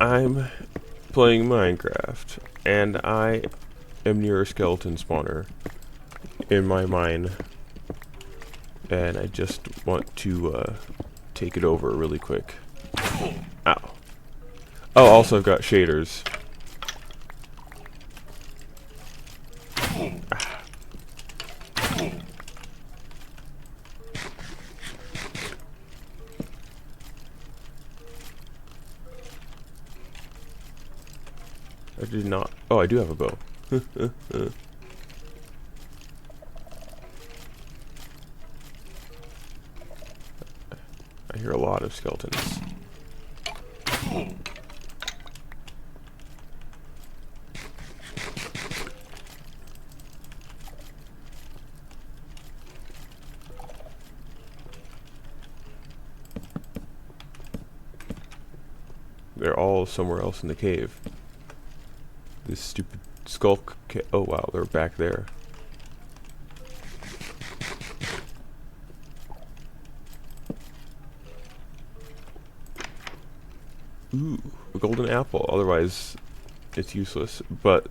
I'm playing Minecraft, and I am near a skeleton spawner in my mine, and I just want to take it over really quick. Ow. Oh, also I've got shaders. I did not. Oh, I do have a bow. I hear a lot of skeletons. They're all somewhere else in the cave. This stupid skulk oh wow, they're back there. Ooh, a golden apple. Otherwise, it's useless. But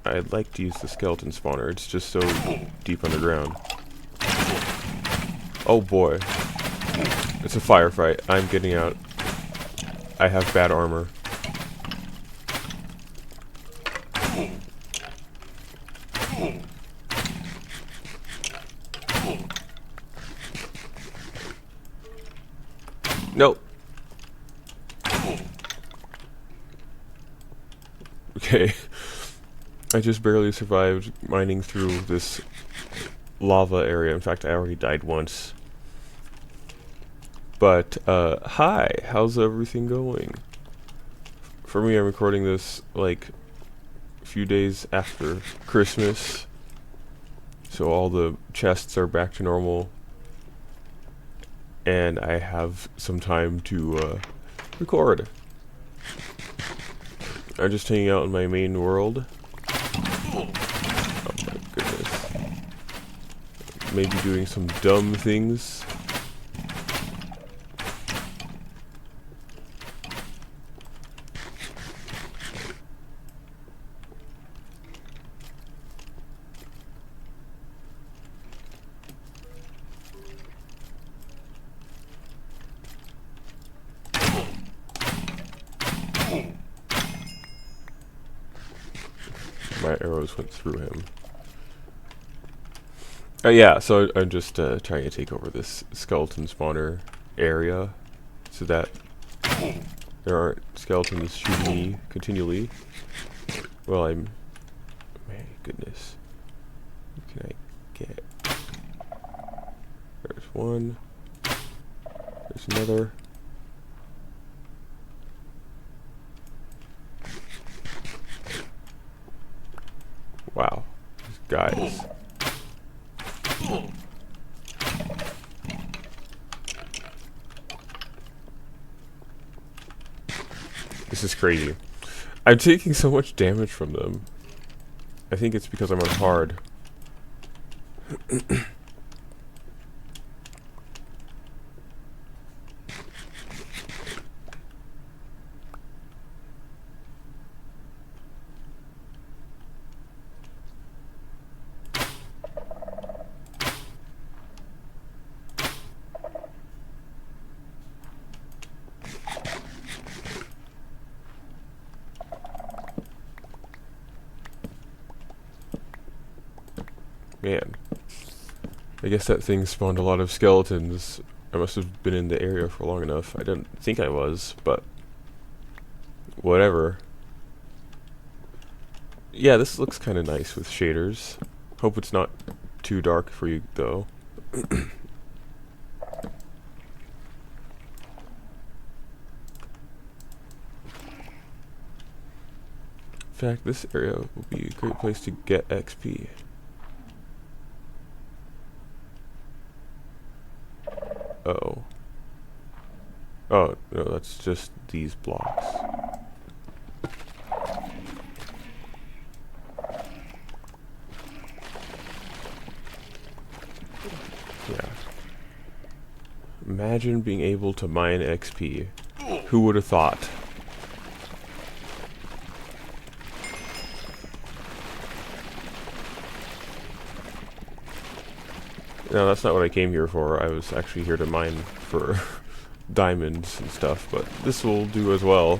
I'd like to use the skeleton spawner. It's just so deep underground. Oh boy. It's a firefight. I'm getting out. I have bad armor. Nope. Okay. I just barely survived mining through this lava area. In fact, I already died once. But, hi, how's everything going? For me, I'm recording this, like, a few days after Christmas. So all the chests are back to normal. And I have some time to, record. I'm just hanging out in my main world. Oh my goodness. Maybe doing some dumb things. My arrows went through him. Yeah, so I'm just trying to take over this skeleton spawner area so that there aren't skeletons shooting me continually. Well, my goodness. What can I get? There's one. There's another. Wow, these guys. This is crazy. I'm taking so much damage from them. I think it's because I'm on hard. Man, I guess that thing spawned a lot of skeletons. I must have been in the area for long enough. I didn't think I was, but whatever. Yeah, this looks kind of nice with shaders. Hope it's not too dark for you, though. In fact, this area will be a great place to get XP. Uh-oh. Oh, no, that's just these blocks. Yeah. Imagine being able to mine XP. Who would have thought? No, that's not what I came here for. I was actually here to mine for diamonds and stuff, but this will do as well.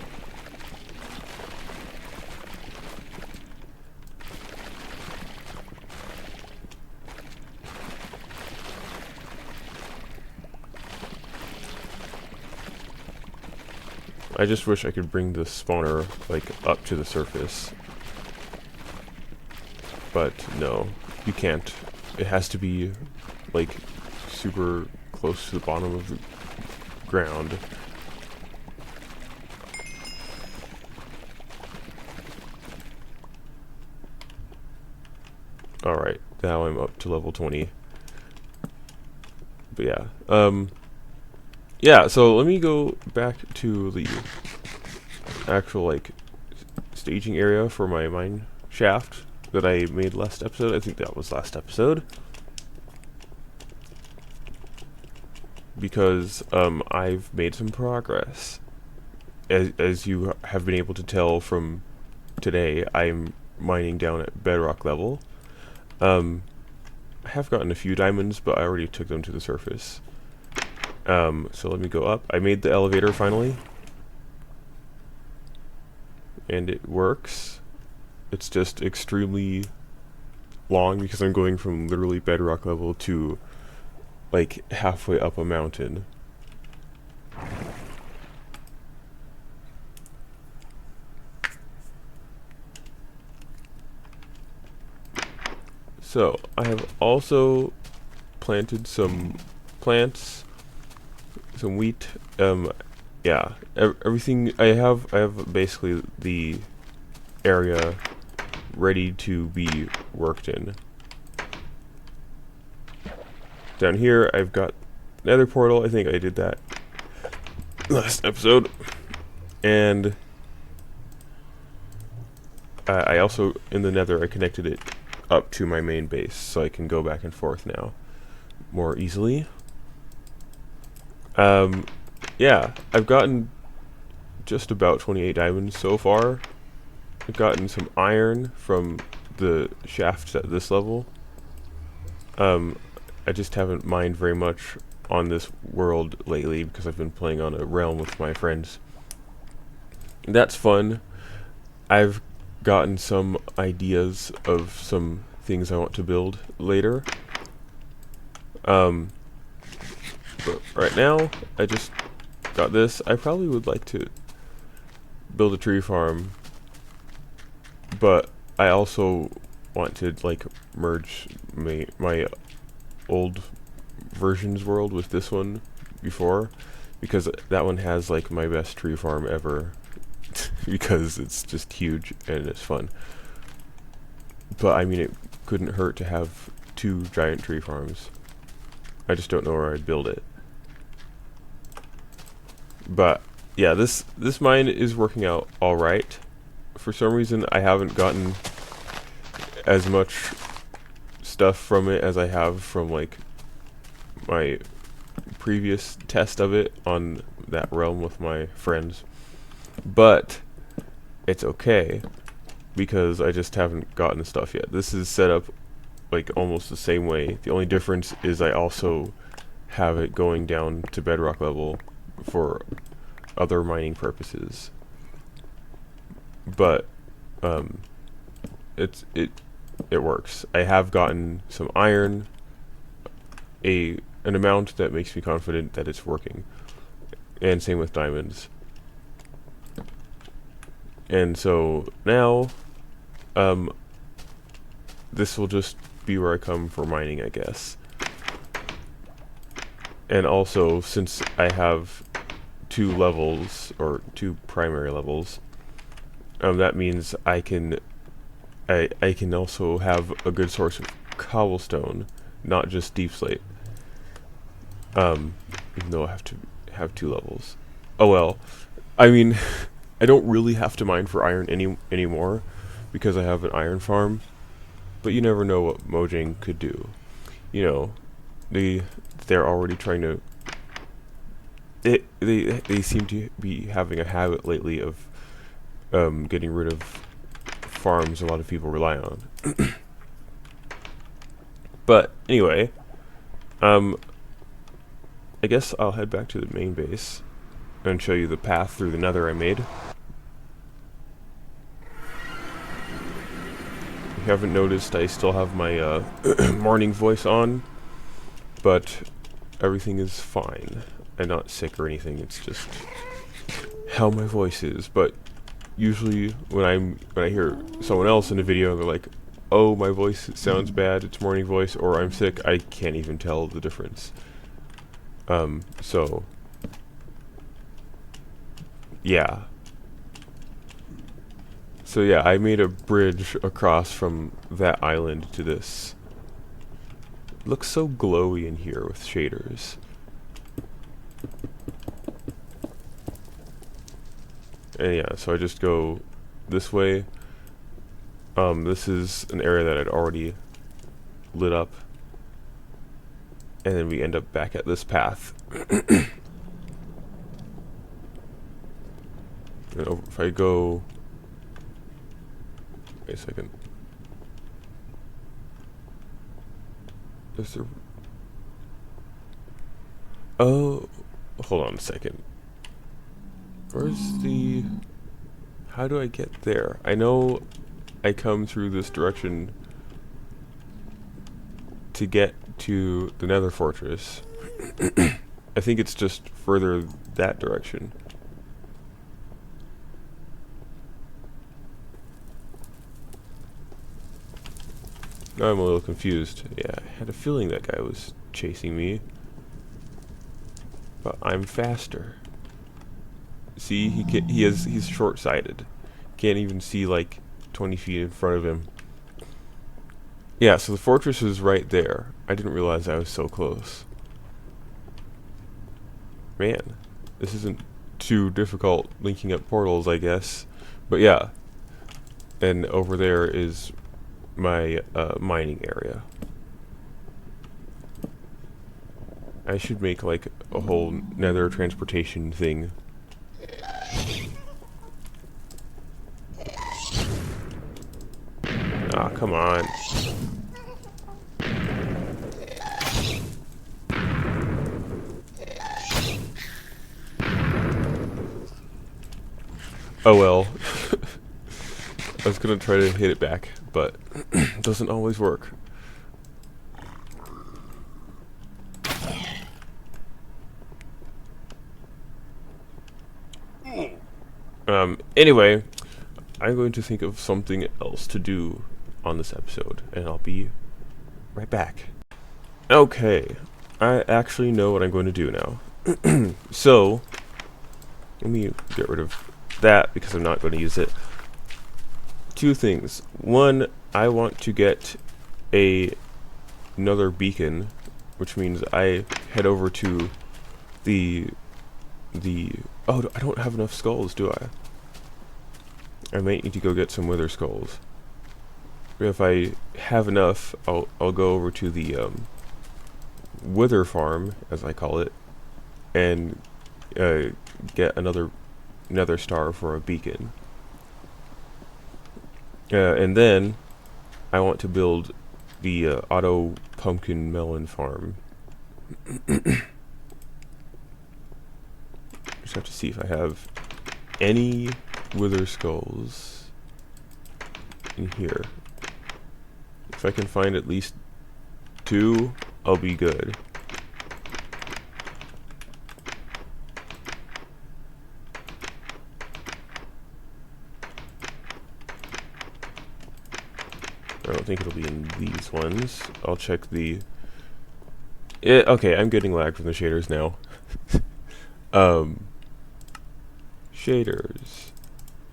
I just wish I could bring the spawner, like, up to the surface. But no, you can't. It has to be, like, super close to the bottom of the ground. Alright, now I'm up to level 20. But yeah, yeah, so let me go back to the actual, like, staging area for my mine shaft that I made last episode. I think that was last episode. Because, I've made some progress. As you have been able to tell from today, I'm mining down at bedrock level. I have gotten a few diamonds, but I already took them to the surface. So let me go up. I made the elevator finally. And it works. It's just extremely long because I'm going from literally bedrock level to like halfway up a mountain. So I have also planted some plants, some wheat. Yeah, everything I have basically the area ready to be worked in. Down here I've got nether portal. I think I did that last episode. And I also, in the nether, I connected it up to my main base so I can go back and forth now more easily. Yeah, I've gotten just about 28 diamonds so far. I've gotten some iron from the shafts at this level. I just haven't mined very much on this world lately because I've been playing on a realm with my friends. That's fun. I've gotten some ideas of some things I want to build later. But right now, I just got this. I probably would like to build a tree farm, but I also want to like merge my old version's world with this one before, because that one has like my best tree farm ever because it's just huge and it's fun. But I mean, it couldn't hurt to have 2 giant tree farms. I just don't know where I'd build it. But yeah, this mine is working out alright. For some reason I haven't gotten as much stuff from it as I have from like my previous test of it on that realm with my friends. But it's okay because I just haven't gotten stuff yet. This is set up like almost the same way. The only difference is I also have it going down to bedrock level for other mining purposes. But it works. I have gotten some iron, an amount that makes me confident that it's working, and same with diamonds. And so now this will just be where I come for mining, I guess. And also, since I have 2 levels, or 2 primary levels, that means I can also have a good source of cobblestone, not just deep slate. Even though I have to have 2 levels. Oh well. I mean, I don't really have to mine for iron anymore because I have an iron farm. But you never know what Mojang could do. You know, they're already trying to. They seem to be having a habit lately of getting rid of farms a lot of people rely on. But anyway, Um, I guess I'll head back to the main base and show you the path through the nether I made. If you haven't noticed, I still have my morning voice on, but everything is fine. I'm not sick or anything, it's just how my voice is. But usually when I hear someone else in a video, they're like, oh, my voice sounds bad, it's morning voice, or I'm sick, I can't even tell the difference. So yeah. So yeah, I made a bridge across from that island to this. It looks so glowy in here with shaders. And yeah, so I just go this way. This is an area that I'd already lit up. And then we end up back at this path. And if I go... Wait a second. Is there... Oh, hold on a second. Where's the... How do I get there? I know I come through this direction to get to the Nether Fortress. I think it's just further that direction. Now I'm a little confused. Yeah, I had a feeling that guy was chasing me. But I'm faster. See, he's short-sighted. Can't even see like 20 feet in front of him. Yeah, so the fortress is right there. I didn't realize I was so close. Man, this isn't too difficult linking up portals, I guess. But yeah. And over there is my mining area. I should make like a whole nether transportation thing. Ah, come on. Oh well. I was gonna try to hit it back, but it doesn't always work. Anyway, I'm going to think of something else to do on this episode, and I'll be right back. Okay, I actually know what I'm going to do now. So, let me get rid of that because I'm not going to use it. Two things. One, I want to get another beacon, which means I head over to the oh, I don't have enough skulls, do I? I might need to go get some wither skulls. If I have enough, I'll go over to the wither farm, as I call it, and get another nether star for a beacon. And then I want to build the auto pumpkin melon farm. Just have to see if I have any wither skulls in here. If I can find at least 2, I'll be good. I don't think it'll be in these ones. I'll check the... okay, I'm getting lag from the shaders now. Shaders.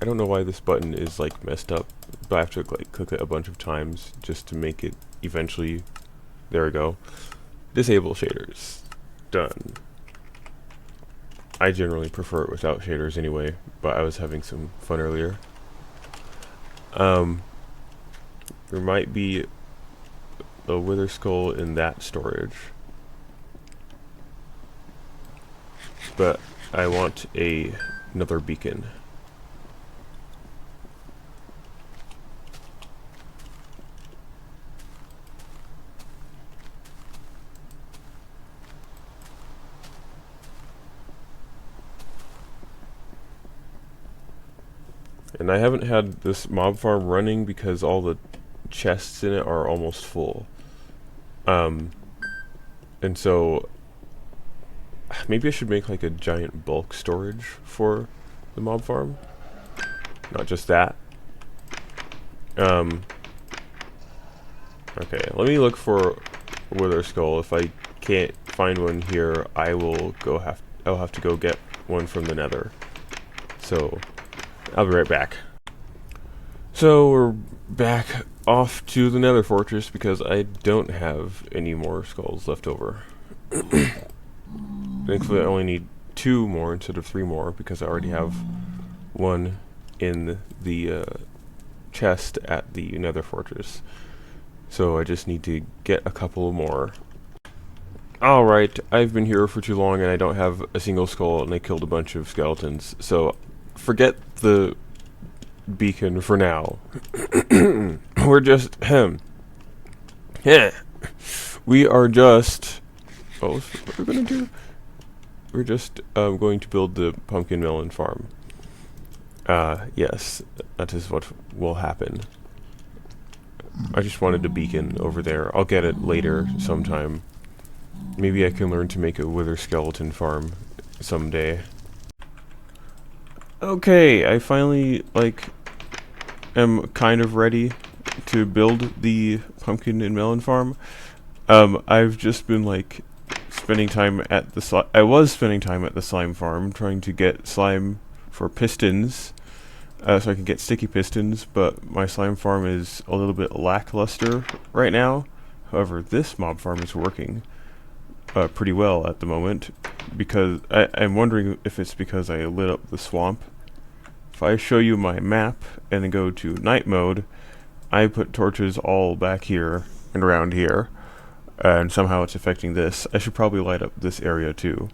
I don't know why this button is like messed up, but I have to like click it a bunch of times just to make it eventually... There we go. Disable shaders. Done. I generally prefer it without shaders anyway, but I was having some fun earlier. There might be a wither skull in that storage, but I want another beacon. And I haven't had this mob farm running because all the chests in it are almost full. And so maybe I should make like a giant bulk storage for the mob farm. Not just that. Okay, let me look for a wither skull. If I can't find one here, I'll have to go get one from the nether. So I'll be right back. So we're back off to the nether fortress because I don't have any more skulls left over. Thankfully I only need 2 more instead of 3 more because I already have one in the chest at the nether fortress. So I just need to get a couple more. Alright, I've been here for too long and I don't have a single skull and I killed a bunch of skeletons. So forget the beacon for now. We're just yeah. We are just what we're gonna do? We're just going to build the pumpkin melon farm. Yes, that is what will happen. I just wanted a beacon over there. I'll get it later sometime. Maybe I can learn to make a wither skeleton farm someday. Okay, I finally, am kind of ready to build the pumpkin and melon farm. I've just been, spending time at the I was spending time at the slime farm trying to get slime for pistons, so I can get sticky pistons, but my slime farm is a little bit lackluster right now. However, this mob farm is working pretty well at the moment, because I'm wondering if it's because I lit up the swamp. If I show you my map and then go to night mode, I put torches all back here and around here, and somehow it's affecting this. I should probably light up this area too,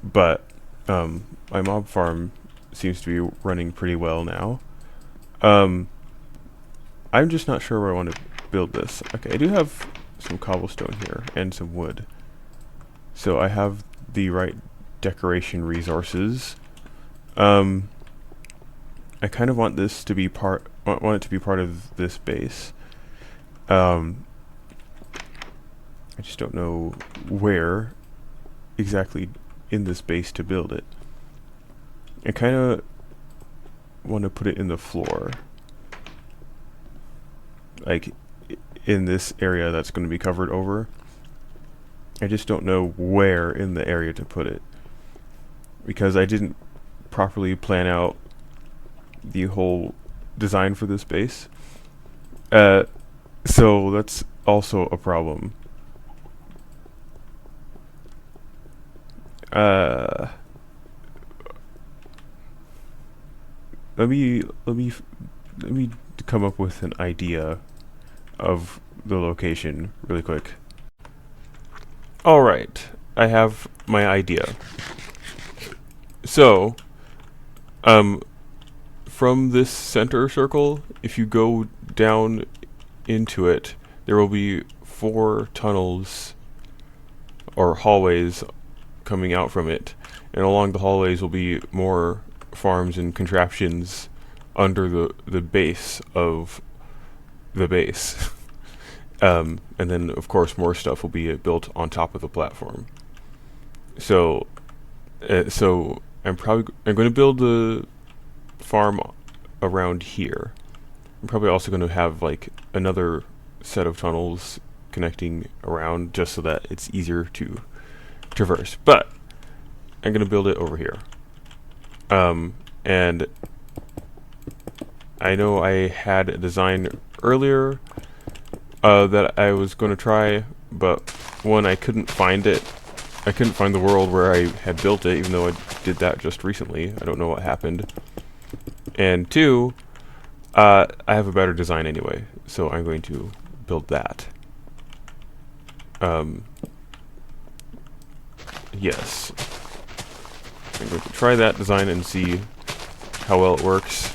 but my mob farm seems to be running pretty well now. I'm just not sure where I want to build this. Okay, I do have some cobblestone here and some wood, so I have the right decoration resources. I kind of want this to be want it to be part of this base. I just don't know where exactly in this base to build it. I kind of want to put it in the floor, like in this area that's going to be covered over. I just don't know where in the area to put it, because I didn't properly plan out the whole design for this base. So that's also a problem. Let me come up with an idea of the location really quick. Alright, I have my idea. So, from this center circle, if you go down into it, there will be 4 tunnels or hallways coming out from it, and along the hallways will be more farms and contraptions under the base of the base. And then of course more stuff will be built on top of the platform. So I'm going to build the farm around here. I'm probably also going to have another set of tunnels connecting around, just so that it's easier to traverse. But I'm going to build it over here. And I know I had a design earlier that I was going to try, but one, I couldn't find it. I couldn't find the world where I had built it, even though I did that just recently. I don't know what happened. And 2, I have a better design anyway, so I'm going to build that. Yes. I'm going to try that design and see how well it works.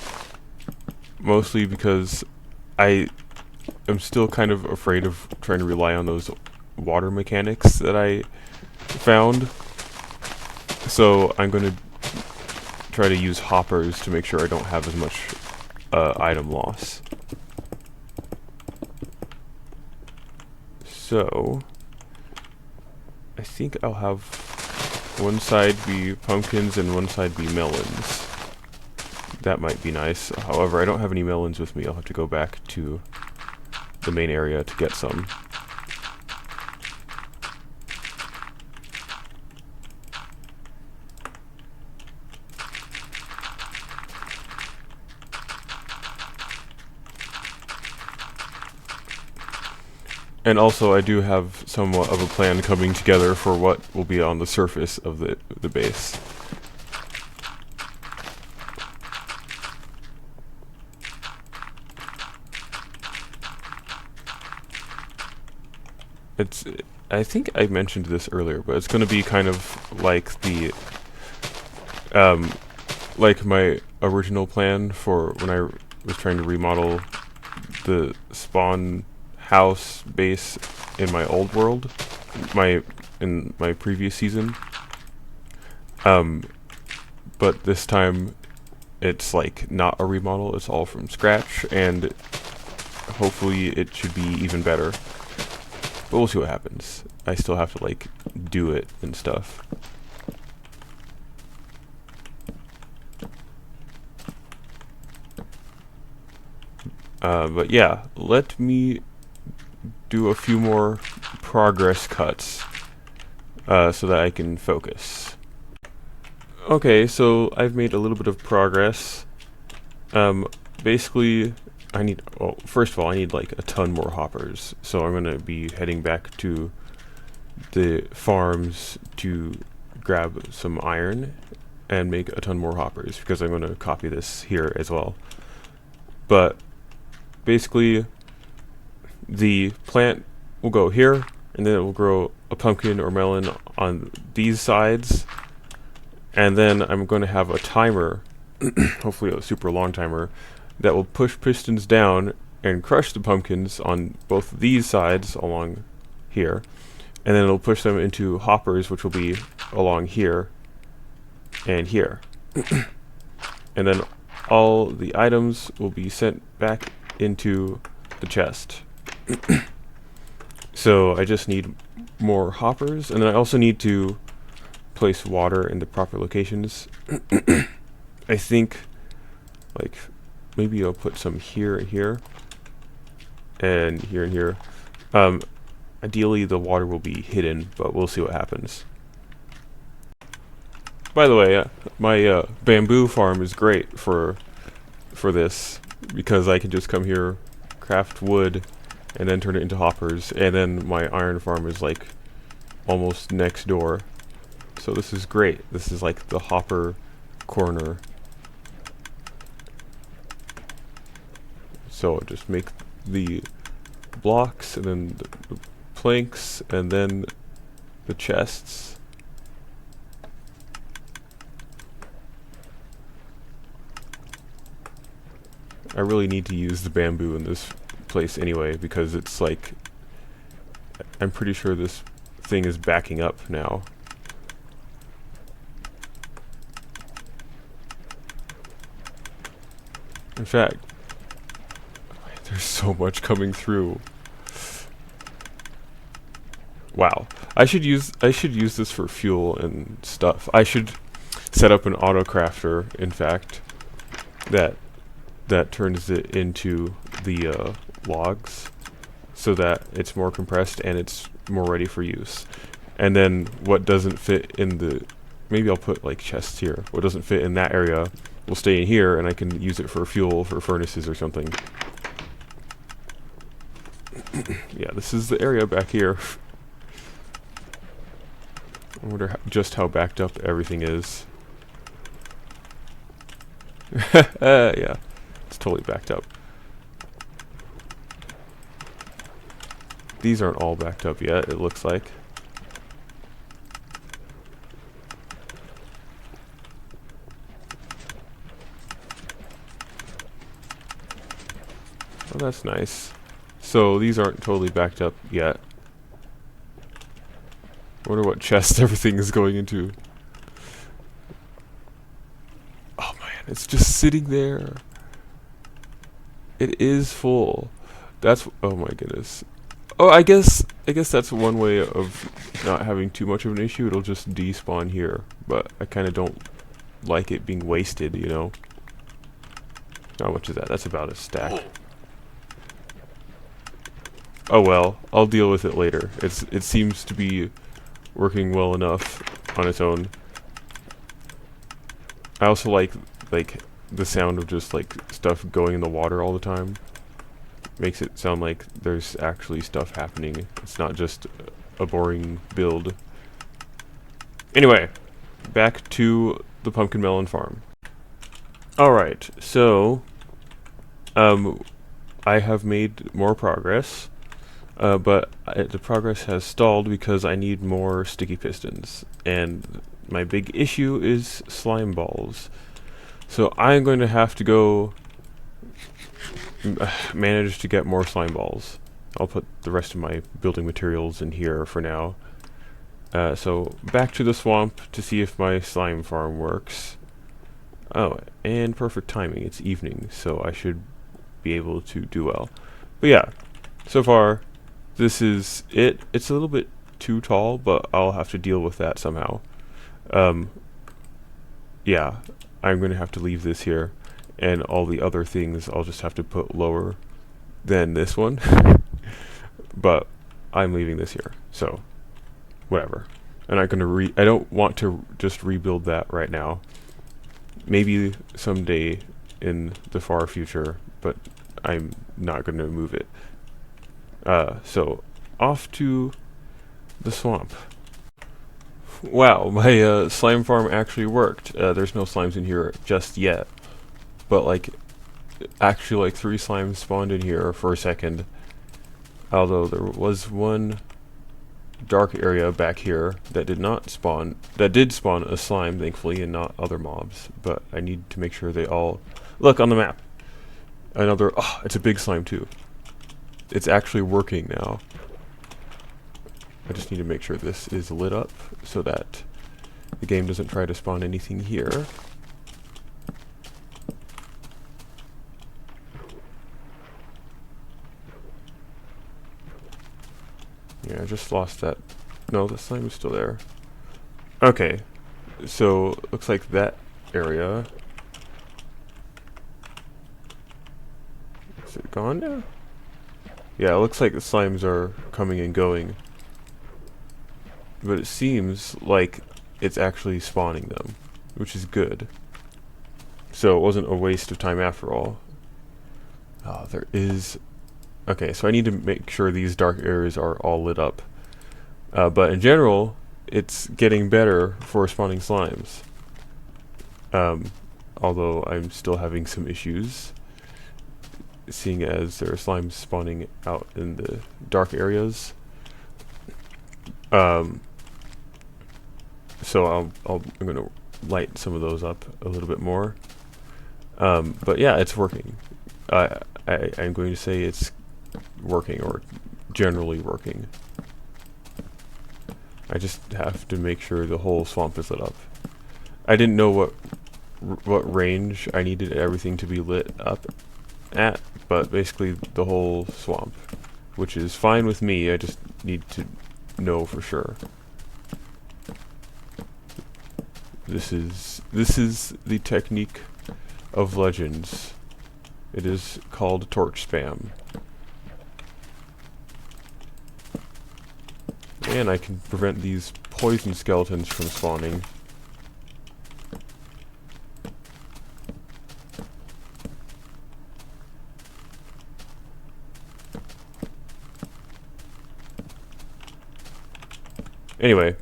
Mostly because I am still kind of afraid of trying to rely on those water mechanics that I found. So I'm going to try to use hoppers to make sure I don't have as much item loss. So I think I'll have one side be pumpkins and one side be melons. That might be nice. However, I don't have any melons with me. I'll have to go back to the main area to get some. And also, I do have somewhat of a plan coming together for what will be on the surface of the base. I think I mentioned this earlier, but it's going to be kind of like the, like my original plan for when I was trying to remodel the spawn house base in my old world, in my previous season. But this time it's like not a remodel, it's all from scratch, and hopefully it should be even better. But we'll see what happens. I still have to like do it and stuff. But yeah, let me do a few more progress cuts so that I can focus. Okay, so I've made a little bit of progress. Basically, well, first of all, I need like a ton more hoppers. So I'm going to be heading back to the farms to grab some iron and make a ton more hoppers, because I'm going to copy this here as well. But basically, the plant will go here, and then it will grow a pumpkin or melon on these sides, and then I'm going to have a timer, hopefully a super long timer, that will push pistons down and crush the pumpkins on both these sides along here, and then it'll push them into hoppers, which will be along here and here. And then all the items will be sent back into the chest. So I just need more hoppers, and then I also need to place water in the proper locations. I think like maybe I'll put some here and here and here and here. Ideally the water will be hidden, but we'll see what happens. By the way, my bamboo farm is great for this, because I can just come here, craft wood, and then turn it into hoppers, and then my iron farm is like almost next door. So this is great. This is like the hopper corner. So just make the blocks, and then the planks, and then the chests. I really need to use the bamboo in this place anyway, because it's like, I'm pretty sure this thing is backing up now. In fact, there's so much coming through. Wow. I should use this for fuel and stuff. I should set up an auto crafter, in fact, that turns it into the logs, so that it's more compressed and it's more ready for use. And then what doesn't fit in the, maybe I'll put like chests here. What doesn't fit in that area will stay in here, and I can use it for fuel for furnaces or something. Yeah, this is the area back here. I wonder just how backed up everything is. Yeah, it's totally backed up. These aren't all backed up yet, it looks like. Oh, that's nice. So these aren't totally backed up yet. I wonder what chest everything is going into. Oh man, it's just sitting there. It is full. That's, oh my goodness. Oh, I guess that's one way of not having too much of an issue. It'll just despawn here, but I kind of don't like it being wasted, you know. How much is that? That's about a stack. Oh well, I'll deal with it later. It seems to be working well enough on its own. I also like the sound of just like stuff going in the water all the time. Makes it sound like there's actually stuff happening. It's not just a boring build. Anyway, back to the pumpkin melon farm. Alright, so I have made more progress, but the progress has stalled because I need more sticky pistons, and my big issue is slime balls. So I'm going to have to go manage to get more slime balls. I'll put the rest of my building materials in here for now. So back to the swamp to see if my slime farm works. Oh, and perfect timing. It's evening, so I should be able to do well. But yeah, so far, this is it. It's a little bit too tall, but I'll have to deal with that somehow. Yeah, I'm going to have to leave this here, and all the other things I'll just have to put lower than this one. But I'm leaving this here, so whatever. And I'm gonna I don't want to just rebuild that right now. Maybe someday in the far future, but I'm not gonna move it. So off to the swamp. Wow, my slime farm actually worked. There's no slimes in here just yet, but like actually like 3 slimes spawned in here for a second. Although there was one dark area back here that did not spawn, that did spawn a slime, thankfully, and not other mobs. But I need to make sure they all look on the map. Another, oh, it's a big slime too. It's actually working now. I just need to make sure this is lit up so that the game doesn't try to spawn anything here. Yeah, I just lost that. No, the slime is still there. Okay, so looks like that area. Is it gone now? Yeah, it looks like the slimes are coming and going. But it seems like it's actually spawning them, which is good. So it wasn't a waste of time after all. Oh, there is... Okay, so I need to make sure these dark areas are all lit up. But in general, it's getting better for spawning slimes. Although I'm still having some issues, seeing as there are slimes spawning out in the dark areas. So I'm gonna light some of those up a little bit more. But yeah, it's working. I'm going to say it's working, or generally working. I just have to make sure the whole swamp is lit up. I didn't know what range I needed everything to be lit up at, but basically the whole swamp, which is fine with me. I just need to know for sure. This is the technique of legends. It is called torch spam. And I can prevent these poison skeletons from spawning. Anyway,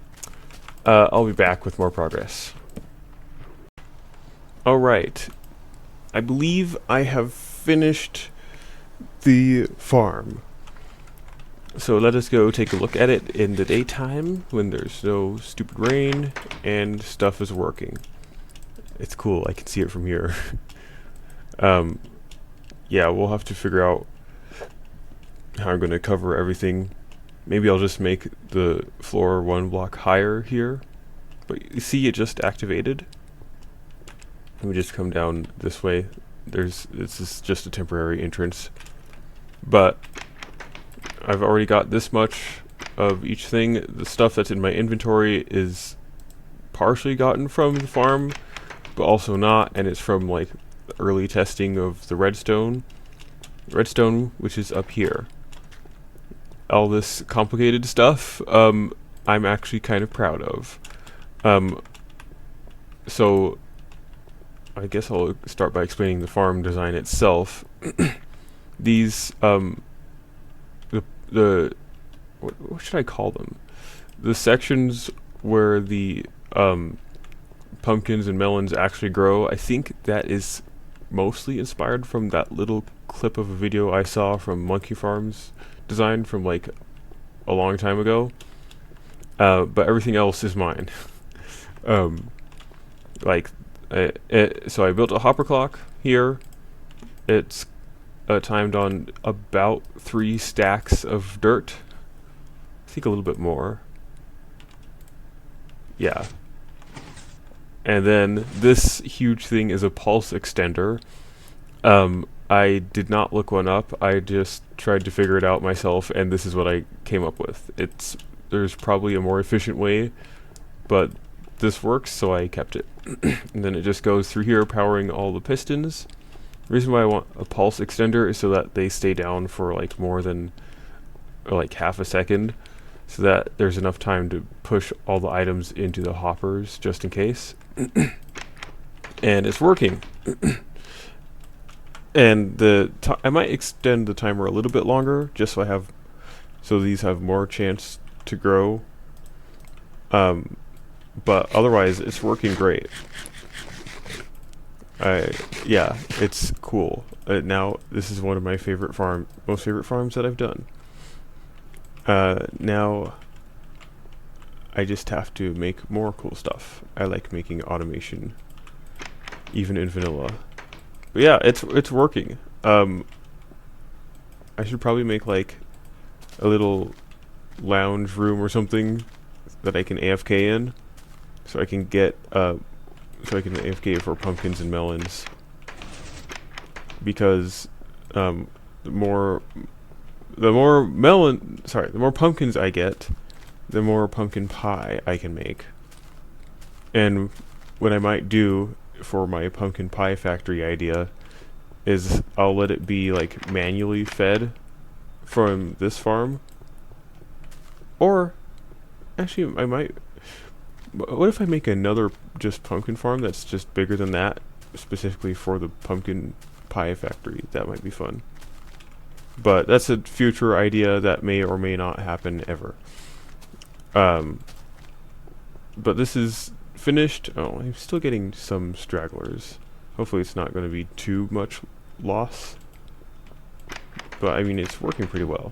I'll be back with more progress. Alright, I believe I have finished the farm. So let us go take a look at it in the daytime when there's no stupid rain and stuff is working. It's cool, I can see it from here. Yeah, we'll have to figure out how I'm going to cover everything. Maybe I'll just make the floor 1 block higher here. But you see it just activated. Let me just come down this way. this is just a temporary entrance. But I've already got this much of each thing. The stuff that's in my inventory is partially gotten from the farm, but also not, and it's from like early testing of the redstone, which is up here. All this complicated stuff, I'm actually kind of proud of. So I guess I'll start by explaining the farm design itself. These, what should I call them? The sections where the pumpkins and melons actually grow, I think that is mostly inspired from that little clip of a video I saw from Monkey Farm's design from like a long time ago. But everything else is mine. So I built a hopper clock here. It's timed on about 3 stacks of dirt. I think a little bit more. Yeah. And then this huge thing is a pulse extender. I did not look one up. I just tried to figure it out myself, and this is what I came up with. There's probably a more efficient way, but this works, so I kept it. And then it just goes through here, powering all the pistons. The reason why I want a pulse extender is so that they stay down for like more than like half a second, so that there's enough time to push all the items into the hoppers just in case. And it's working. And I might extend the timer a little bit longer, just so these have more chance to grow. But otherwise, it's working great. Yeah, it's cool. Now this is one of my most favorite farms that I've done. Now I just have to make more cool stuff. I like making automation, even in vanilla. But yeah, it's working. I should probably make like a little lounge room or something that I can AFK in, so I can AFK for pumpkins and melons. Because the more pumpkins I get, the more pumpkin pie I can make. And what I might do for my pumpkin pie factory idea is I'll let it be like manually fed from this farm. Or actually what if I make another just pumpkin farm that's just bigger than that, specifically for the pumpkin pie factory? That might be fun. But that's a future idea that may or may not happen ever. But this is finished. Oh, I'm still getting some stragglers. Hopefully it's not going to be too much loss. But I mean, it's working pretty well.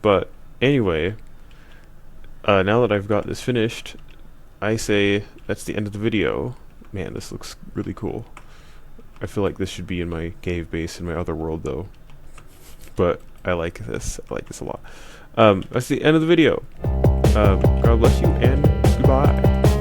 But anyway, now that I've got this finished, I say that's the end of the video. Man, this looks really cool. I feel like this should be in my cave base in my other world though. But I like this. I like this a lot. That's the end of the video. God bless you and goodbye.